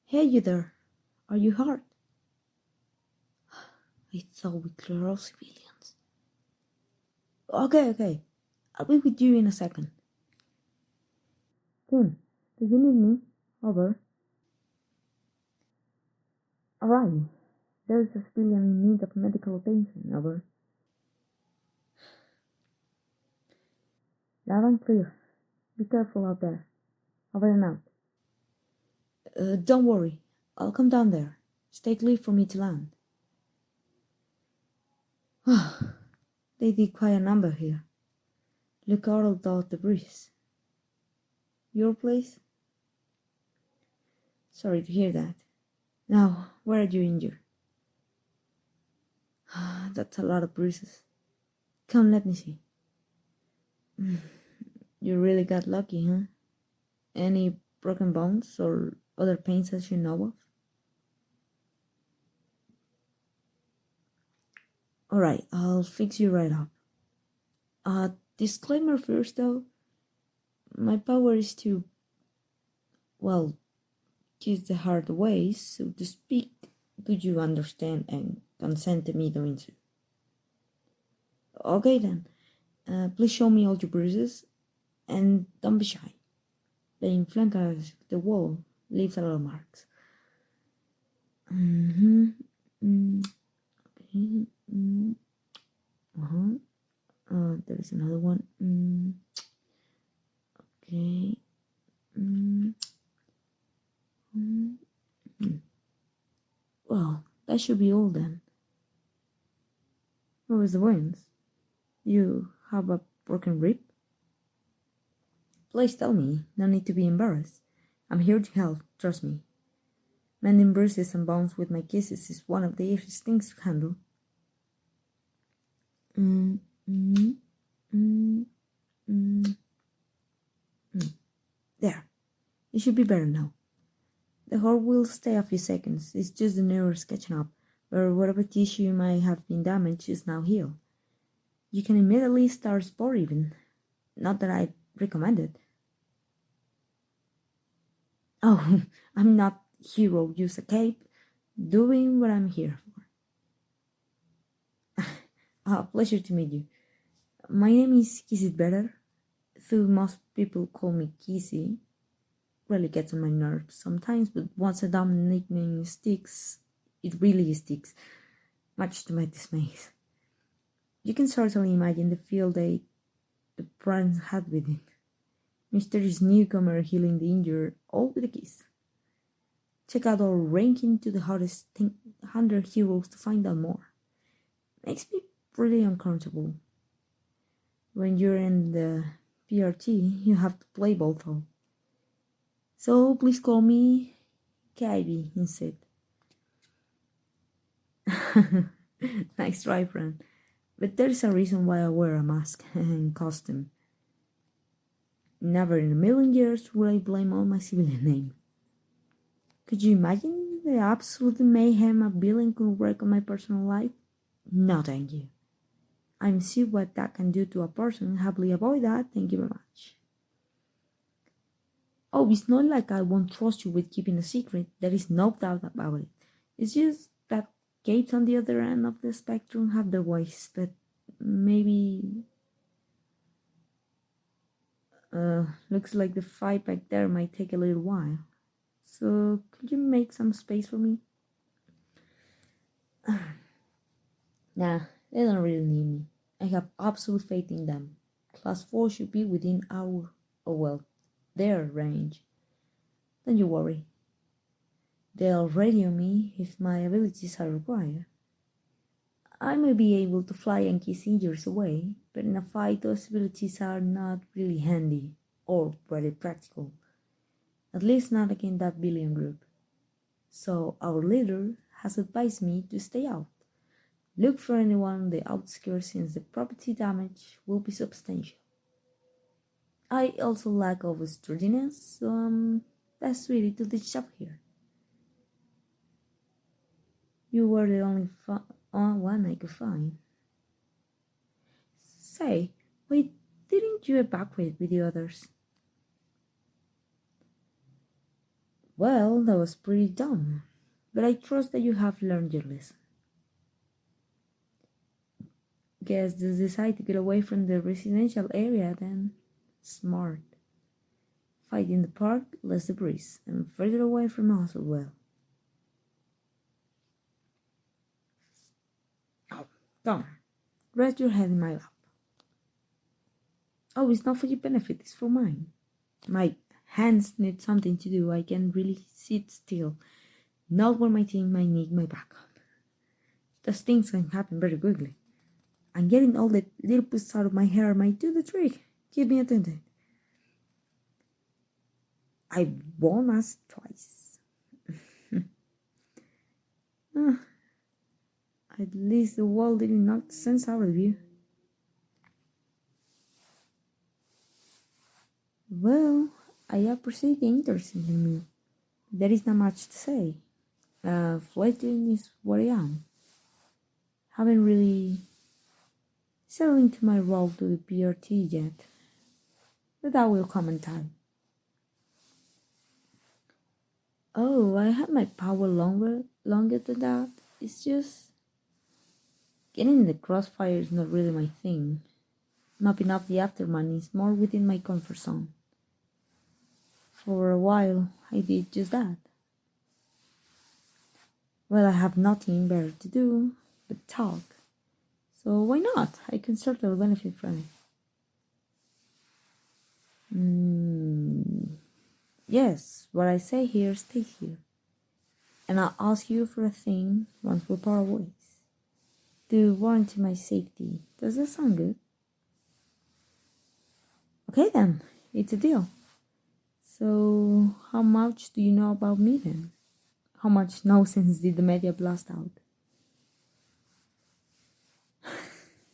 Hey you there, are you hurt? I thought we cleared all civilians. Okay, I'll be with you in a second. Tim, do you need me? Over. Alright, there's a civilian in need of medical attention, over. Loud and clear. Be careful out there. Over and out. Don't worry, I'll come down there. Stay clear for me to land. They did quite a number here. Look all of the debris. Your place? Sorry to hear that. Now, where are you injured? That's a lot of bruises. Come, let me see. You really got lucky, huh? Any broken bones or other pains that you know of? Alright, I'll fix you right up. Disclaimer first though. My power is to, well, kiss the hard way, so to speak. Do you understand and consent to me doing so? Okay then. Please show me all your bruises, and don't be shy. Being flanked against the wall leaves a lot of marks. There is another one. Okay. Well, that should be all then. What was the wounds? You have a broken rib? Please tell me. No need to be embarrassed. I'm here to help, trust me. Mending bruises and bones with my kisses is one of the easiest things to handle. There. It should be better now. The hurt will stay a few seconds. It's just the nerves catching up, or whatever tissue might have been damaged is now healed. You can immediately start sport even. Not that I recommend it. Oh, I'm not hero, use a cape, doing what I'm here for. Pleasure to meet you. My name is Kissy Better, though most people call me Kissy. Really gets on my nerves sometimes, but once a dumb nickname sticks, it really sticks, much to my dismay. You can certainly imagine the feel the pranks had with him. Mysterious newcomer healing the injured, all with a kiss. Check out our ranking to the hottest 100 heroes to find out more. Makes me pretty uncomfortable. When you're in the PRT, you have to play both of. So please call me Kylie instead. Nice try, friend. But there's a reason why I wear a mask and costume. Never in a million years would I blame all my civilian name. Could you imagine the absolute mayhem a villain could wreak on my personal life? No, thank you. I'm see what that can do to a person. Happily avoid that. Thank you very much. Oh, it's not like I won't trust you with keeping a secret. There is no doubt about it. It's just that capes on the other end of the spectrum have their ways, but maybe... looks like the fight back there might take a little while. So, could you make some space for me? Nah, they don't really need me. I have absolute faith in them. Class 4 should be within our, their range. Don't you worry. They'll radio me if my abilities are required. I may be able to fly and kiss injuries away, but in a fight those abilities are not really handy or very practical. At least not against that villain group. So our leader has advised me to stay out. Look for anyone on the outskirts since the property damage will be substantial. I also lack of sturdiness, so I'm best suited to the job here. You were the only one I could find. Say, why didn't you evacuate with the others? Well, that was pretty dumb, but I trust that you have learned your lesson. Guess just decide to get away from the residential area then. Smart. Fight in the park, less the breeze, and further away from us as well. Oh, come. Rest your head in my lap. Oh, it's not for your benefit, it's for mine. My hands need something to do. I can really sit still. Not when my team might need my backup. Those things can happen very quickly. And getting all the little puss out of my hair might do the trick. Keep me attentive. I won't ask twice. At least the wall didn't knock the sense out of you. Well, I appreciate the interest in me. There is not much to say. Fledgling is what I am. Haven't really settled into my role to the PRT yet, but that will come in time. Oh, I have my power longer than that. It's just getting in the crossfire is not really my thing. Mapping up the aftermath is more within my comfort zone. For a while, I did just that. Well, I have nothing better to do but talk. So why not? I can certainly benefit from it. Yes, what I say here stays here. And I'll ask you for a thing once we part ways. To warranty my safety. Does that sound good? Okay then, it's a deal. So, how much do you know about me then? How much nonsense did the media blast out?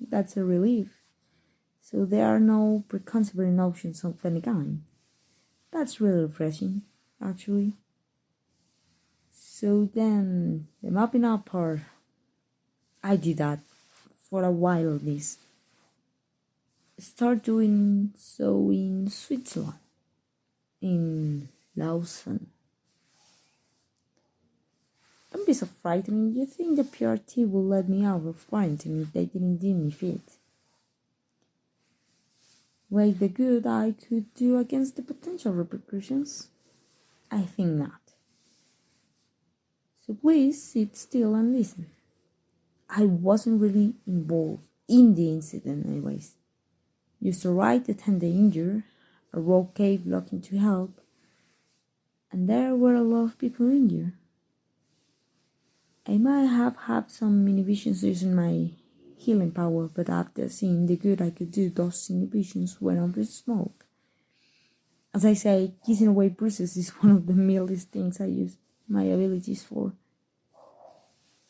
That's a relief. So there are no preconceived notions of any kind. That's really refreshing, actually. So then, the mapping up part, I did that for a while at least. Start doing so in Switzerland, in Lausanne. Don't be so frightening. You think the PRT will let me out of quarantine if they didn't deem me fit? Weigh the good I could do against the potential repercussions? I think not. So please sit still and listen. I wasn't really involved in the incident anyways. Used to ride to tend the injured, a rogue cave looking to help, and there were a lot of people injured. I might have had some inhibitions using my healing power, but after seeing the good I could do, those inhibitions went under smoke. As I say, kissing away bruises is one of the merest things I use my abilities for.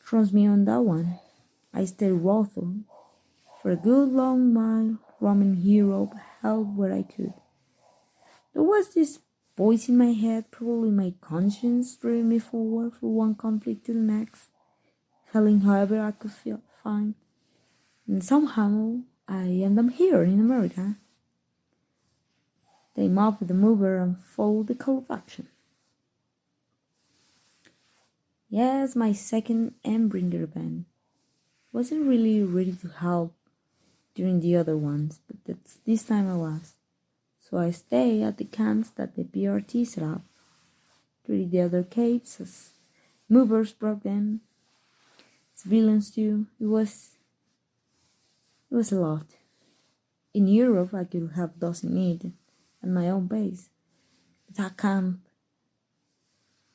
Trust me on that one. I stayed wrothful for a good long mile, roaming Europe, help where I could. There was this voice in my head, probably my conscience, driving me forward from one conflict to the next, helping however I could find. And somehow I end up here in America. They mop with the mover and follow the call of action. Yes, my second Embringer event. Wasn't really ready to help during the other ones, but this time I was. So I stayed at the camps that the PRT set up, treated the other capes as movers brought them, civilians too. It was a lot. In Europe, I could have dozen it at my own pace. But that camp,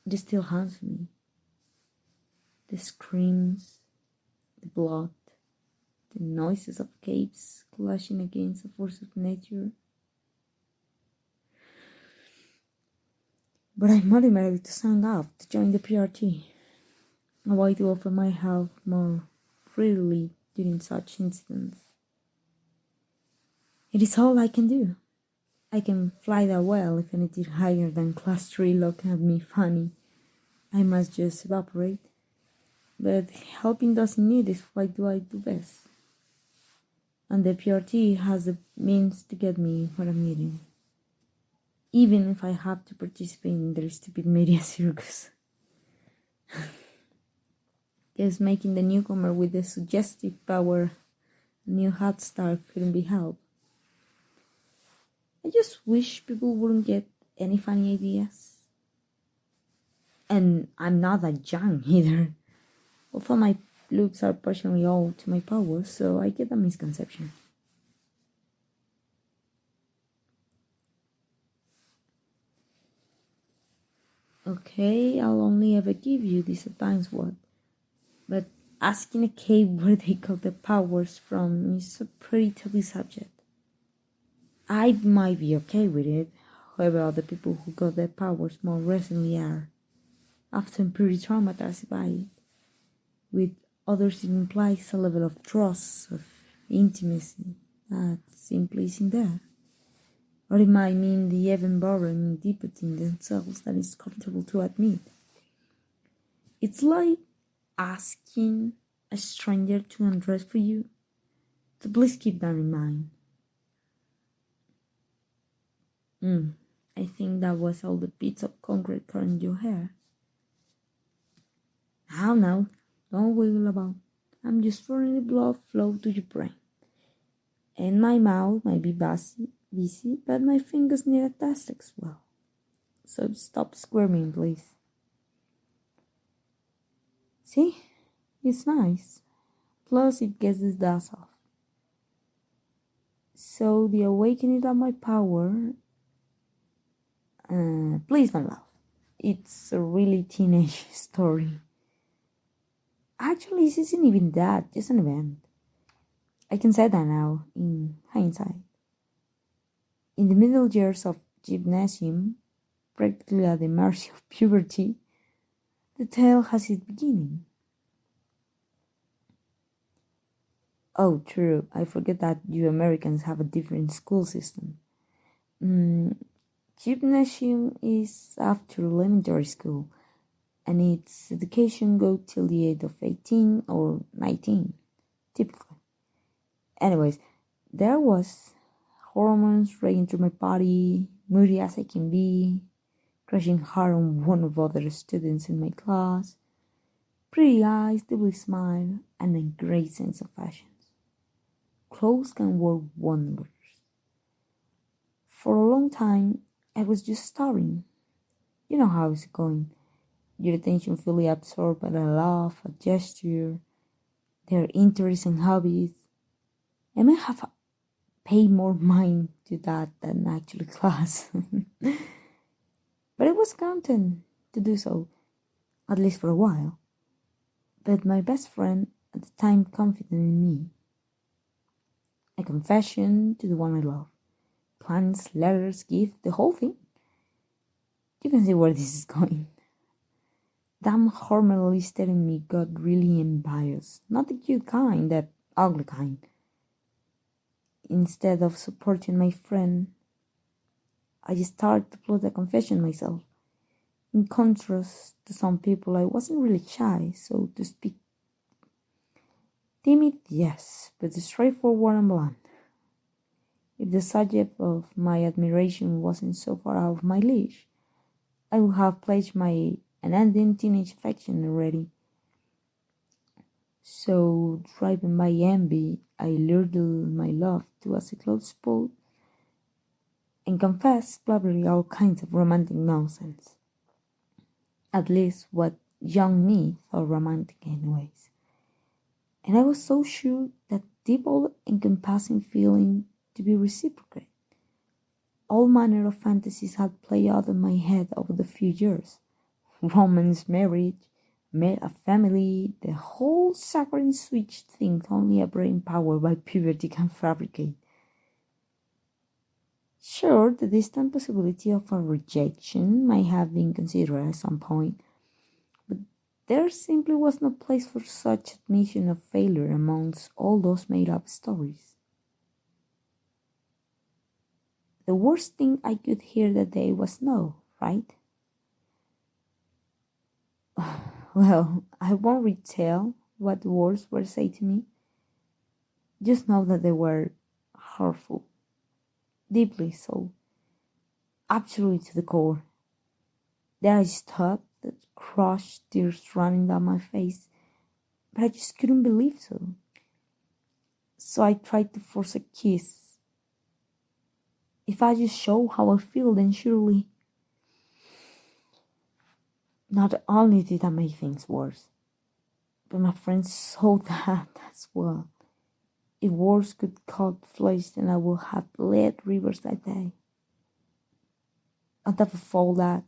it still haunts me. The screams, the blood, the noises of capes clashing against the force of nature. But I'm motivated to sign up to join the PRT. I want to offer my help more freely during such incidents. It is all I can do. I can fly that well if anything higher than class 3 looking at me funny. I must just evaporate. But helping doesn't need is what do I do best. And the PRT has the means to get me what I'm needing. even if I have to participate in their stupid media circus. Guess making the newcomer with the suggestive power a new hot star couldn't be helped. I just wish people wouldn't get any funny ideas. And I'm not that young either. Although my looks are partially owed to my powers, so I get a misconception. Okay, I'll only ever give you this advanced word. But asking a cave where they got the powers from is a pretty taboo subject. I might be okay with it, however other people who got their powers more recently are often pretty traumatized by it. With others it implies a level of trust, of intimacy, that simply isn't there. Or it might mean the ever-borrowing deepity in themselves that is comfortable to admit. It's like asking a stranger to undress for you, so please keep that in mind. I think that was all the bits of concrete current your hair. Now, don't wiggle about. I'm just letting the blood flow to your brain. And my mouth might be busy, but my fingers need a task as well. So stop squirming, please. See? It's nice. Plus, it gets the dust off. So, the awakening of my power... please don't laugh. It's a really teenage story. Actually, this isn't even that, just an event. I can say that now, in hindsight. In the middle years of gymnasium, practically at the mercy of puberty, the tale has its beginning. Oh, true, I forget that you Americans have a different school system. Gymnasium is after elementary school, and its education goes till the age of 18 or 19, typically. Anyways, there was hormones raging through my body, moody as I can be, crushing hard on one of other students in my class, pretty eyes, double smile, and a great sense of fashion. Clothes can work wonders. For a long time, I was just staring. You know how it's going. Your attention fully absorbed by a laugh, a gesture, their interests and hobbies. I may have paid more mind to that than actually class. But it was content to do so, at least for a while. But my best friend at the time confided in me. A confession to the one I love. Plans, letters, gifts, the whole thing. You can see where this is going. Damn hormonally staring me got really envious. Not the cute kind, that ugly kind. Instead of supporting my friend, I just started to plot a confession myself. In contrast to some people, I wasn't really shy, so to speak. Timid, yes, but straightforward and blunt. If the subject of my admiration wasn't so far out of my leash, I would have pledged my unending teenage affection already. So, driven by envy, I ladled my love to as a close sport and confessed probably all kinds of romantic nonsense. At least what young me thought romantic anyways. And I was so sure that deep all-encompassing feeling to be reciprocated. All manner of fantasies had played out in my head over the few years. Romance, marriage, a family, the whole saccharine switch thing only a brain powered by puberty can fabricate. Sure, the distant possibility of a rejection might have been considered at some point, but there simply was no place for such admission of failure amongst all those made-up stories. The worst thing I could hear that day was no, right? Well, I won't retell what the words were said to me. Just know that they were hurtful, deeply so. absolutely to the core. There I stood, the crushed tears running down my face, but I just couldn't believe so. So I tried to force a kiss. If I just show how I feel, then surely. Not only did I make things worse, but my friends saw that as well. If words could cut flesh, then I would have bled rivers that day. On top of all that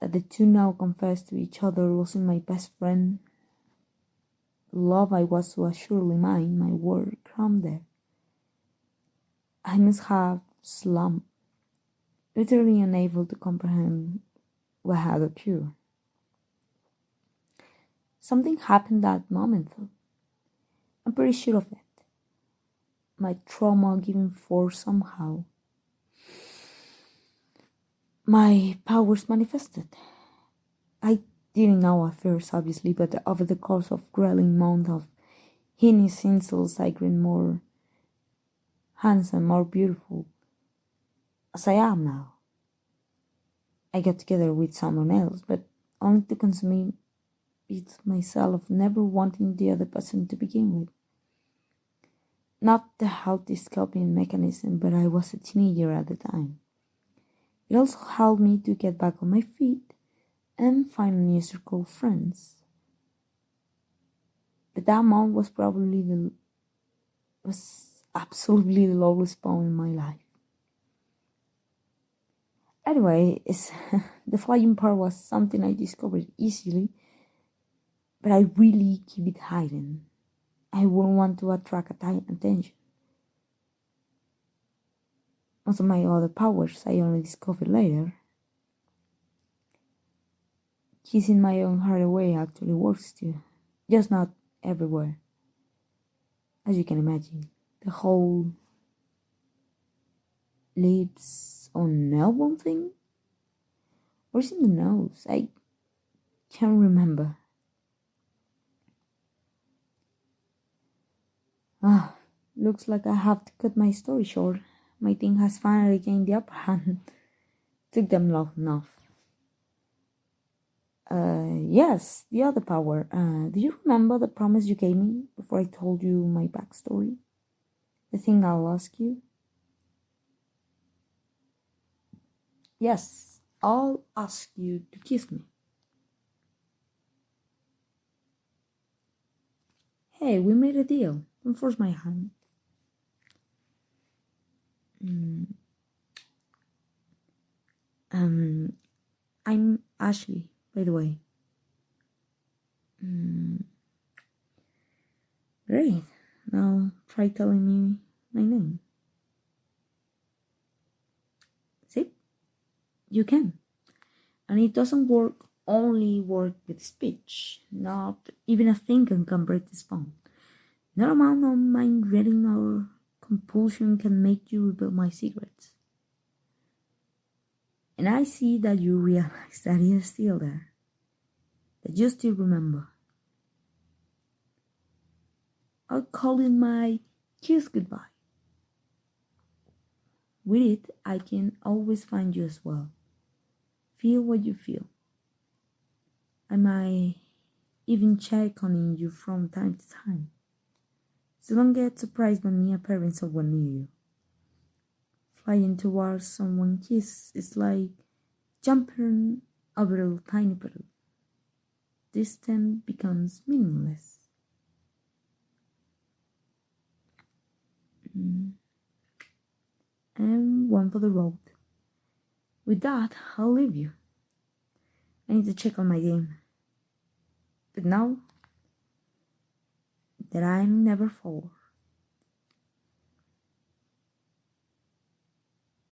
the two now confessed to each other, losing my best friend, the love I was so assuredly mine, my world crumbled there. I must have slumped, utterly unable to comprehend what had occurred. Something happened that moment, though. I'm pretty sure of it. My trauma giving force somehow. My powers manifested. I didn't know at first, obviously, but over the course of grueling month of heinous insults, I grew more handsome, more beautiful, as I am now. I got together with someone else, but only to consume it myself, never wanting the other person to begin with. Not the healthy coping mechanism, but I was a teenager at the time. It also helped me to get back on my feet and find a new circle of friends. But that month was absolutely the lowest point in my life. Anyway, the flying part was something I discovered easily, but I really keep it hidden. I wouldn't want to attract attention. Most of my other powers I only discovered later. Kissing my own heart away actually works too, just not everywhere. As you can imagine, the whole lips on elbow thing? Or is it in the nose? I can't remember. Looks like I have to cut my story short. My thing has finally gained the upper hand. Took them long enough. Yes, the other power. Do you remember the promise you gave me before I told you my backstory? The thing I'll ask you? Yes, I'll ask you to kiss me. Hey, we made a deal. Don't force my hand. I'm Ashley, by the way. Great. Now try telling me my name. See? You can. And it doesn't only work with speech. Not even a thinker can break this bond. No amount of mind reading or compulsion can make you reveal my secrets. And I see that you realize that it is still there. That you still remember. I'll call it my kiss goodbye. With it, I can always find you as well. Feel what you feel. I might even check on you from time to time. So don't get surprised by me appearing somewhere near you. Flying towards someone's kiss is like jumping over a tiny puddle. Distance becomes meaningless. And one for the road. With that, I'll leave you. I need to check on my game. But now that I'm never forward.